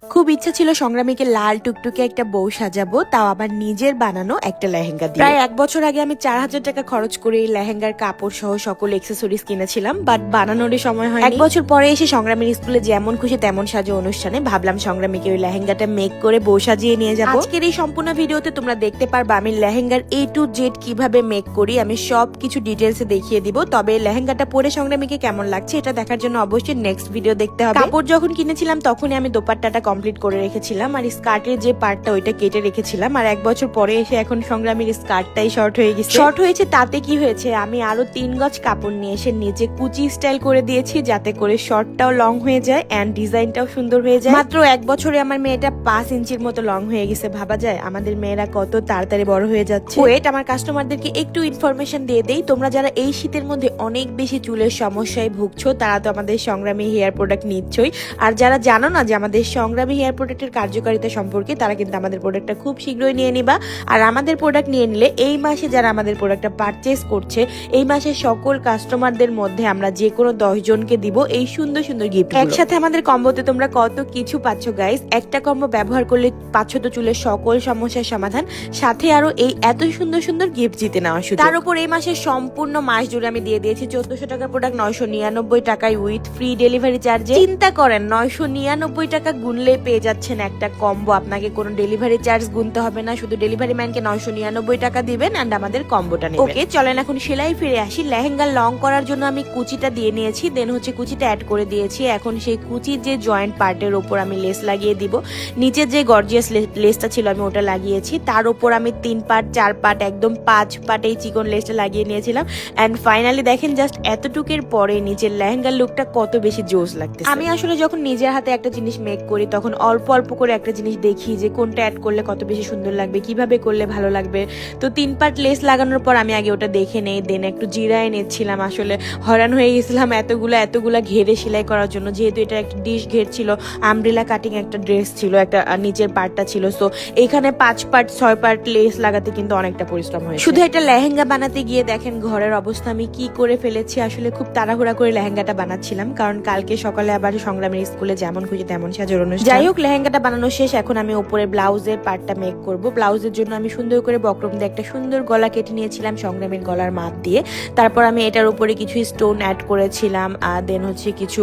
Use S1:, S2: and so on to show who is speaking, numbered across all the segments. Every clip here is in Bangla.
S1: খুব ইচ্ছা ছিল সংগ্রামীকে লাল টুকটুকে একটা বউ সাজাবো, তাও আবার নিজের বানানো একটা লেহেঙ্গা দিয়ে। প্রায় 1 বছর আগে আমি 4000 টাকা খরচ করে এই লেহেঙ্গার কাপড় সহ সকল এক্সেসরিজ কিনেছিলাম, বাট বানানোরই সময় হয়। 1 বছর পরে এসে সংগ্রামীর স্কুলে যেমন খুশি তেমন সাজো অনুষ্ঠানে ভাবলাম সংগ্রামীকে ওই লেহেঙ্গাটা মেক করে বউ সাজিয়ে নিয়ে যাবো। আজকের এই সম্পূর্ণ ভিডিওতে তোমরা দেখতে পারবা আমি লেহেঙ্গার A to Z কিভাবে মেক করি, আমি সব কিছু ডিটেলসে দেখিয়ে দিব। তবে লেহেঙ্গাটা পরে সংগ্রামীকে কেমন লাগছে এটা দেখার জন্য অবশ্যই নেক্সট ভিডিও দেখতে হবে। কাপড় যখন কিনেছিলাম তখনই আমি দোপাট্টাটা কমপ্লিট করে রেখেছিলাম, আর স্কার্টের যে পার্টটা ওইটা কেটে রেখেছিলাম। আর 1 বছর পরে এসে এখন সংগ্রামীর স্কার্টটাই শর্ট হয়ে গেছে। শর্ট হয়েছে তাতে কি হয়েছে, আমি আরো 3 গজ কাপড় নিয়ে এসে নিচে কুচি স্টাইল করে দিয়েছি, যাতে করে শর্টটাও লং হয়ে যায় এন্ড ডিজাইনটাও সুন্দর হয়ে যায়। মাত্র 1 বছরে আমার মেয়েটা 5 ইঞ্চির মতো লং হয়ে গেছে। ভাবা যায় আমাদের মেয়েরা কত তাড়াতাড়ি বড় হয়ে যাচ্ছে। ওয়েট, আমার কাস্টমারদেরকে একটু ইনফরমেশন দিয়ে দেই, তোমরা যারা এই শীতের মধ্যে অনেক বেশি চুলের সমস্যায় ভুগছো তারা তো আমাদের সংগ্রামী হেয়ার প্রোডাক্ট নিচ্ছই, আর যারা জানো না যে আমাদের সংগ্রামী হেয়ার প্রোডাক্টের কার্যকারিতা সম্পর্কে তারা কিন্তু আমাদের প্রোডাক্টটা খুব শীঘ্রই নিয়ে নিবা। আর আমাদের প্রোডাক্ট নিয়ে নিলে এই মাসে যারা আমাদের প্রোডাক্টটা পারচেস করছে এই মাসে সকল কাস্টমারদের মধ্যে আমরা যে কোনো 10 জনকে দিব এই সুন্দর সুন্দর গিফট। একসাথে আমাদের কম্বোতে তোমরা কত কিছু পাচ্ছ গাইস। একটা কম্বো ব্যবহার করলে পাচ্ছ তো চুলের সকল সমস্যার সমাধান, সাথে আরো এই এত সুন্দর সুন্দর গিফট জিতে নেওয়া সুযোগ। তার উপর এই মাসের সম্পূর্ণ মাস জুড়ে আমি দিয়ে দিয়েছি 1400 টাকার প্রোডাক্ট 999 টাকায় উইথ ফ্রি ডেলিভারি চার্জে। চিন্তা করেন 999 টাকা গুনলে পেয়ে যাচ্ছেন একটা কম্বো, আপনাকে কোনো ডেলিভারি চার্জ গুনতে হবে না, শুধু ডেলিভারি ম্যানকে 999 টাকা দিবেন এন্ড আমাদের কম্বোটা নেবেন। ওকে চলেন এখন সেলাই ফিরে আসি। লেহেঙ্গা লং করার জন্য আমি কুচিটা দিয়ে নিয়েছি, দেন হচ্ছে কুচিটা অ্যাড করে দিয়েছি। এখন সেই কুচির যে জয়েন্ট পার্টের উপর আমি লেস লাগিয়ে দিব। নিচের যে গর্জিয়াস লেসটা ছিল আমি ওটা লাগিয়েছি, তার উপর আমি 3 পার্ট 4 পার্ট একদম 5 পার্ট এই চিকন লেসটা লাগিয়ে নিয়েছিলাম। এন্ড ফাইনালি দেখেন জাস্ট এতটুকের পরে নিচের লেহেঙ্গার লুকটা কত বেশি জোস লাগতেছে। আমি আসলে যখন নিজের হাতে একটা জিনিস মেক করি তখন অল্প অল্প করে একটা জিনিস দেখি যে কোনটা অ্যাড করলে কত বেশি সুন্দর লাগবে, কিভাবে করলে ভালো লাগবে। তো 3 পার্ট লেস লাগানোর পর আমি আগে ওটা দেখে নেই, দেন একটু জিরায় নিচ্ছিলাম। আসলে হয়রান হয়ে গেছিলাম এতগুলা ঘেরে সেলাই করার জন্য, যেহেতু এটা একটা ডিশ ঘের ছিল, আমব্রেলা কাটিং একটা ড্রেস ছিল, একটা নিচের পার্টটা ছিল। সো এখানে 5 পার্ট 6 পার্ট লেস লাগাতে কিন্তু অনেকটা পরিশ্রম হয়েছে। শুধু একটা লেহেঙ্গা বানাতে গিয়ে দেখেন ঘরের অবস্থা আমি কি করে ফেলেছি। আসলে খুব তাড়াহুড়া করে লেহেঙ্গাটা বানাচ্ছিলাম, কারণ কালকে সকালে আবার সংগ্রামের স্কুলে যেমন খুশি তেমন সাজার অনুষ্ঠান। যাই হোক, লেহেঙ্গাটা বানানো শেষ, এখন আমি উপরে ব্লাউজের পার্টটা মেক করব। ব্লাউজের জন্য আমি সুন্দর করে বক্রম দিয়ে একটা সুন্দর গলা কেটে নিয়েছিলাম সংগ্রামের গলার মাপ দিয়ে। তারপর আমি এটার উপরে কিছু স্টোন অ্যাড করেছিলাম, দেন হচ্ছে কিছু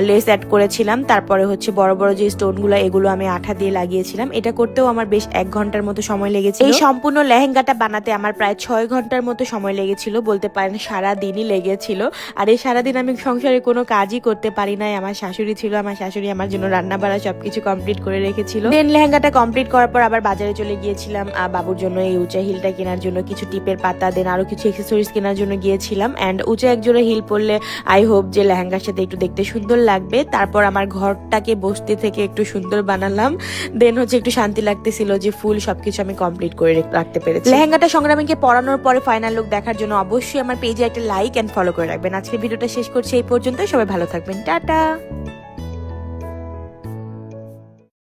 S1: লেস অ্যাড করেছিলাম। তারপরে হচ্ছে বড় বড় যে স্টোনগুলো এগুলো আমি আঠা দিয়ে লাগিয়েছিলাম। এটা করতেও আমার বেশ 1 ঘন্টার মতো সময় লেগেছিল। এই সম্পূর্ণ লেহেঙ্গাটা বানাতে আমার প্রায় 6 ঘন্টার মতো সময় লেগেছিল, বলতে পারেন সারা দিনই লেগেছিল। আর এই সারাদিন আমি সংসারে কোনো কাজই করতে পারি নাই। আমার শাশুড়ি ছিল, আমার শাশুড়ি আমার জন্য রান্না বাড়া সবকিছু কমপ্লিট করে রেখেছিল। দেন লেহেঙ্গাটা কমপ্লিট করার পর আবার বাজারে চলে গিয়েছিলাম বাবুর জন্য এই উঁচা হিলটা কেনার জন্য, কিছু টিপের পাতা, দেন আরো কিছু এক্সেসরিজ কেনার জন্য গিয়েছিলাম। এন্ড উঁচা এক জোড়া হিল পরলে আই হোপ যে লেহেঙ্গার সাথে একটু দেখতে সুন্দর লাগবে। তারপর আমার ঘরটাকে বসতে থেকে একটু সুন্দর বানালাম, দেন হচ্ছে একটু শান্তি লাগতেছিল যে ফুল সবকিছু আমি কমপ্লিট করে রাখতে পেরেছি। লেহেঙ্গাটা সংগ্রামীকে পরানোর পরে ফাইনাল লুক দেখার জন্য অবশ্যই আমার পেজে একটা লাইক এন্ড ফলো করে রাখবেন। আজকে ভিডিওটা শেষ করছি এই পর্যন্ত, সবাই ভালো থাকবেন, টাটা।